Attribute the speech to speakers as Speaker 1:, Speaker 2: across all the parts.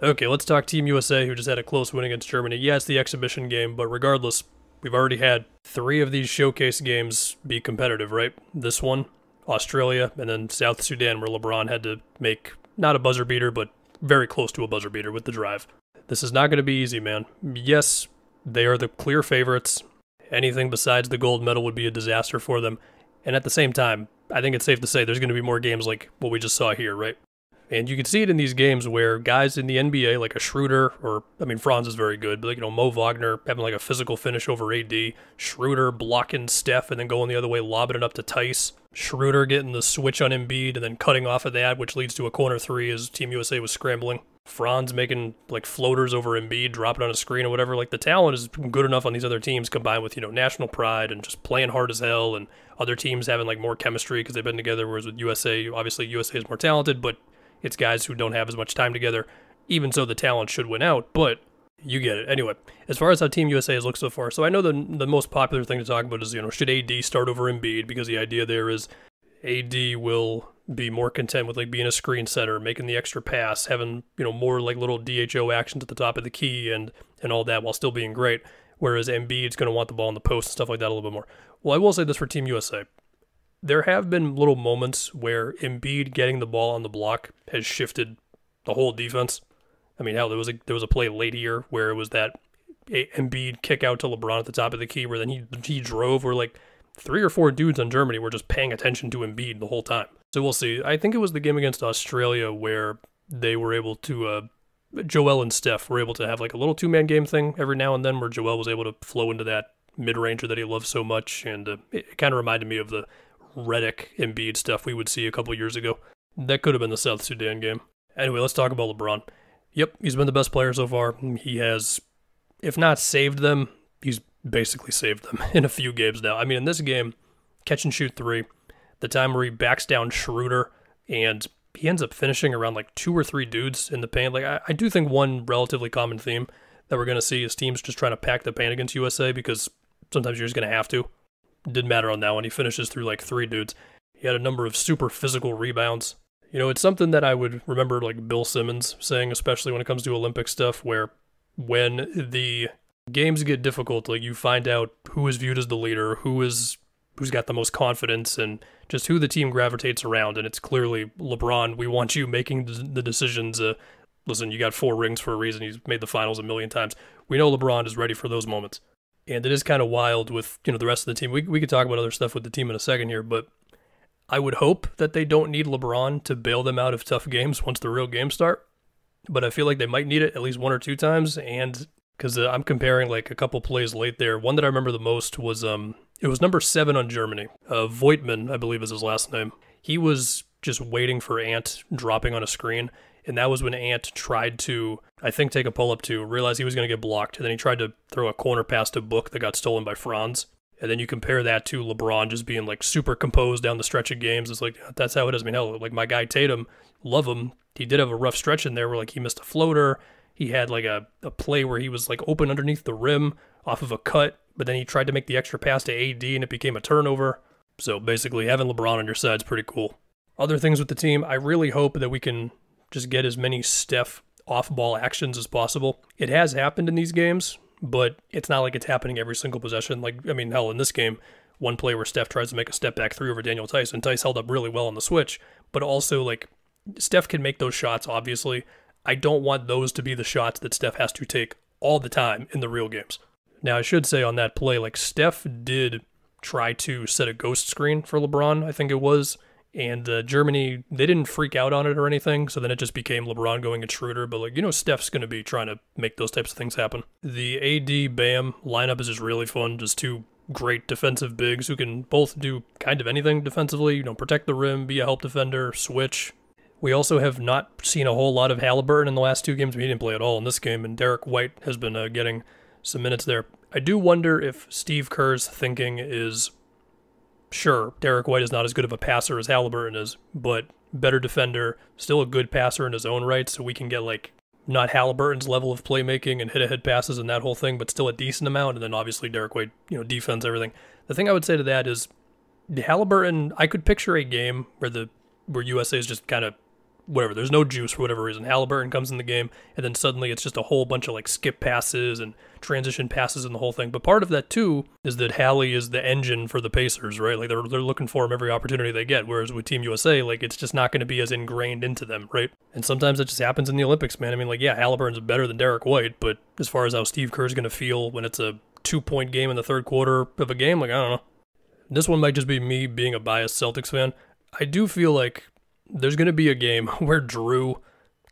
Speaker 1: Okay, let's talk Team USA, who just had a close win against Germany. Yeah, it's the exhibition game, but regardless, we've already had 3 of these showcase games be competitive, right? This one, Australia, and then South Sudan, where LeBron had to make not a buzzer beater, but very close to a buzzer beater with the drive. This is not going to be easy, man. Yes, they are the clear favorites. Anything besides the gold medal would be a disaster for them. And at the same time, I think it's safe to say there's going to be more games like what we just saw here, right? And you can see it in these games where guys in the NBA, like a Schroeder, or, I mean, Franz is very good, but, like, Mo Wagner having, like, a physical finish over AD, Schroeder blocking Steph and then going the other way, lobbing it up to Tice, Schroeder getting the switch on Embiid and then cutting off of that, which leads to a corner three as Team USA was scrambling. Franz making, like, floaters over Embiid, dropping on a screen or whatever. Like, the talent is good enough on these other teams combined with, national pride and just playing hard as hell, and other teams having, like, more chemistry because they've been together, whereas with USA, obviously USA is more talented, but it's guys who don't have as much time together. Even so, the talent should win out, but you get it. Anyway, as far as how Team USA has looked so far, so I know the most popular thing to talk about is, should AD start over Embiid, because the idea there is AD will be more content with, like, being a screen setter, making the extra pass, having, more, like, little DHO actions at the top of the key and all that while still being great, whereas Embiid's going to want the ball in the post and stuff like that a little bit more. Well, I will say this for Team USA. There have been little moments where Embiid getting the ball on the block has shifted the whole defense. I mean, hell, there was a play late here where it was that Embiid kick out to LeBron at the top of the key where then he drove, where, like, 3 or 4 dudes on Germany were just paying attention to Embiid the whole time. So we'll see. I think it was the game against Australia where they were able to, Joel and Steph were able to have, like, a little 2-man game thing every now and then where Joel was able to flow into that mid-ranger that he loves so much, and it kind of reminded me of the Redick Embiid stuff we would see a couple years ago. That could have been the South Sudan game. Anyway, let's talk about LeBron. Yep, he's been the best player so far. He has, if not saved them, he's basically saved them in a few games now. I mean, in this game, catch and shoot 3, the time where he backs down Schroeder, and he ends up finishing around, like, 2 or 3 dudes in the paint. Like, I do think one relatively common theme that we're going to see is teams just trying to pack the paint against USA, because sometimes you're just going to have to. Didn't matter on that one. He finishes through, like, 3 dudes. He had a number of super physical rebounds. It's something that I would remember, like, Bill Simmons saying, especially when it comes to Olympic stuff, where when the games get difficult, like, you find out who is viewed as the leader, who's got the most confidence, and just who the team gravitates around. And it's clearly LeBron. We want you making the decisions. Listen, you got 4 rings for a reason. He's made the finals a million times. We know LeBron is ready for those moments. And it is kind of wild with, the rest of the team. We could talk about other stuff with the team in a second here, but I would hope that they don't need LeBron to bail them out of tough games once the real games start. But I feel like they might need it at least 1 or 2 times, and because I'm comparing, like, a couple plays late there. One that I remember the most was, it was number 7 on Germany. Voigtman, I believe is his last name. He was just waiting for Ant dropping on a screen, and that was when Ant tried to, I think, take a pull-up to, realize he was going to get blocked, and then he tried to throw a corner pass to Book that got stolen by Franz. And then you compare that to LeBron just being, like, super composed down the stretch of games. It's like, that's how it is. I mean, hell, like, my guy Tatum, love him. He did have a rough stretch in there where, like, he missed a floater. He had, like, a play where he was, like, open underneath the rim off of a cut, but then he tried to make the extra pass to AD and it became a turnover. So basically, having LeBron on your side is pretty cool. Other things with the team, I really hope that we can just get as many Steph off-ball actions as possible. It has happened in these games, but it's not like it's happening every single possession. Like, I mean, hell, in this game, one play where Steph tries to make a step-back 3 over Daniel Tice, and Tice held up really well on the switch, but also, like, Steph can make those shots, obviously. I don't want those to be the shots that Steph has to take all the time in the real games. Now, I should say on that play, like, Steph did try to set a ghost screen for LeBron, I think it was, and Germany, they didn't freak out on it or anything, so then it just became LeBron going at Schroeder, but, like, Steph's going to be trying to make those types of things happen. The AD-Bam lineup is just really fun, just 2 great defensive bigs who can both do kind of anything defensively, protect the rim, be a help defender, switch. We also have not seen a whole lot of Halliburton in the last 2 games. He didn't play at all in this game, and Derek White has been getting some minutes there. I do wonder if Steve Kerr's thinking is, sure, Derek White is not as good of a passer as Halliburton is, but better defender, still a good passer in his own right, so we can get, like, not Halliburton's level of playmaking and hit-ahead passes and that whole thing, but still a decent amount, and then obviously Derek White, defense, everything. The thing I would say to that is, Halliburton, I could picture a game where USA is just kind of whatever. There's no juice for whatever reason. Halliburton comes in the game, and then suddenly it's just a whole bunch of like skip passes and transition passes and the whole thing. But part of that too is that Hallie is the engine for the Pacers, right? Like they're looking for him every opportunity they get. Whereas with Team USA, like it's just not going to be as ingrained into them, right? And sometimes it just happens in the Olympics, man. I mean, like yeah, Halliburton's better than Derek White, but as far as how Steve Kerr's going to feel when it's a 2-point game in the third quarter of a game, like I don't know. This one might just be me being a biased Celtics fan. I do feel like there's going to be a game where Drew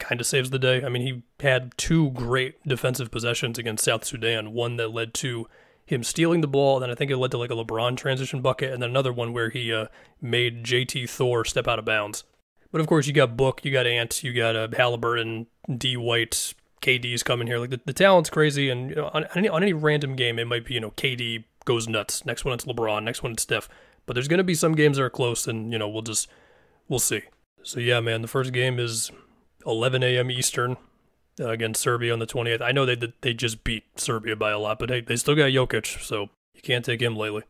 Speaker 1: kind of saves the day. I mean, he had 2 great defensive possessions against South Sudan, one that led to him stealing the ball, and then I think it led to like a LeBron transition bucket, and then another one where he made JT Thor step out of bounds. But of course, you got Book, you got Ant, you got Halliburton, D. White, KD's coming here. Like the talent's crazy, and you know, on any random game, it might be, you know, KD goes nuts. Next one it's LeBron, next one it's Steph. But there's going to be some games that are close, and, you know, we'll see. So, yeah, man, the first game is 11 a.m. Eastern against Serbia on the 28th. I know they just beat Serbia by a lot, but hey, they still got Jokic, so you can't take him lately.